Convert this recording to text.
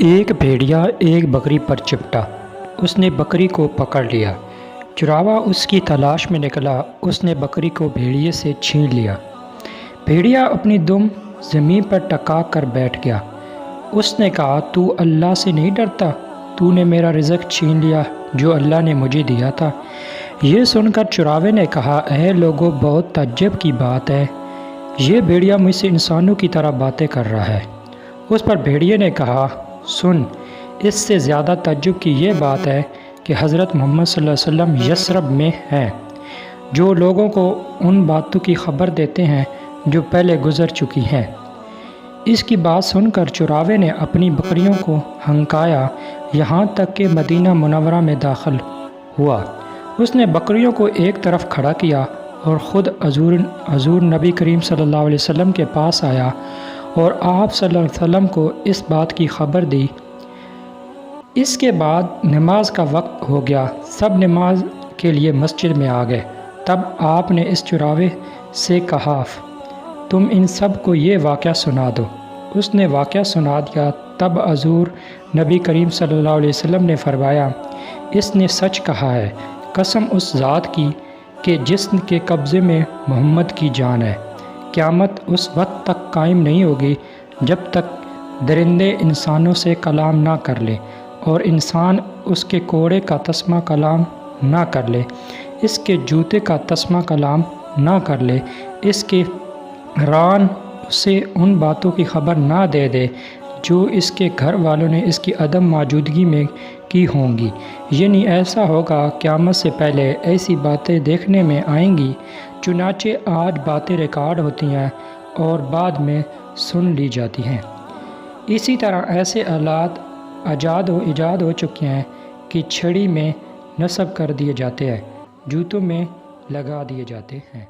ایک بھیڑیا ایک بکری پر چپٹا۔ اس نے بکری کو پکڑ لیا۔ چراوا اس کی تلاش میں نکلا۔ اس نے بکری کو بھیڑیے سے چھین لیا۔ بھیڑیا اپنی دم زمین پر ٹکا کر بیٹھ گیا۔ اس نے کہا، تو اللہ سے نہیں ڈرتا؟ تو نے میرا رزق چھین لیا جو اللہ نے مجھے دیا تھا۔ یہ سن کر چراوے نے کہا، اے لوگو، بہت تعجب کی بات ہے۔ یہ بھیڑیا مجھ سے انسانوں کی طرح باتیں کر رہا ہے۔ اس پر بھیڑیے نے کہا، سن، اس سے زیادہ تعجب کی یہ بات ہے کہ حضرت محمد صلی اللہ علیہ وسلم یثرب میں ہیں، جو لوگوں کو ان باتوں کی خبر دیتے ہیں جو پہلے گزر چکی ہیں۔ اس کی بات سن کر چراوے نے اپنی بکریوں کو ہنکایا یہاں تک کہ مدینہ منورہ میں داخل ہوا۔ اس نے بکریوں کو ایک طرف کھڑا کیا اور خود حضور نبی کریم صلی اللہ علیہ وسلم کے پاس آیا اور آپ صلی اللہ علیہ وسلم کو اس بات کی خبر دی۔ اس کے بعد نماز کا وقت ہو گیا۔ سب نماز کے لیے مسجد میں آ گئے۔ تب آپ نے اس چراوے سے کہا، تم ان سب کو یہ واقعہ سنا دو۔ اس نے واقعہ سنا دیا۔ تب حضور نبی کریم صلی اللہ علیہ وسلم نے فرمایا، اس نے سچ کہا ہے، قسم اس ذات کی کہ جس کے قبضے میں محمد کی جان ہے۔ قیامت اس وقت تک قائم نہیں ہوگی جب تک درندے انسانوں سے کلام نہ کر لیں اور انسان اس کے کوڑے کا تسمہ کلام نہ کر لے، اس کے جوتے کا تسمہ کلام نہ کر لے، اس کے ران اسے ان باتوں کی خبر نہ دے دے جو اس کے گھر والوں نے اس کی عدم موجودگی میں کی ہوں گی، یعنی ایسا ہوگا قیامت سے پہلے ایسی باتیں دیکھنے میں آئیں گی۔ چنانچہ آج باتیں ریکارڈ ہوتی ہیں اور بعد میں سن لی جاتی ہیں۔ اسی طرح ایسے آلات ایجاد ہو چکے ہیں کہ چھڑی میں نصب کر دیے جاتے ہیں، جوتوں میں لگا دیے جاتے ہیں۔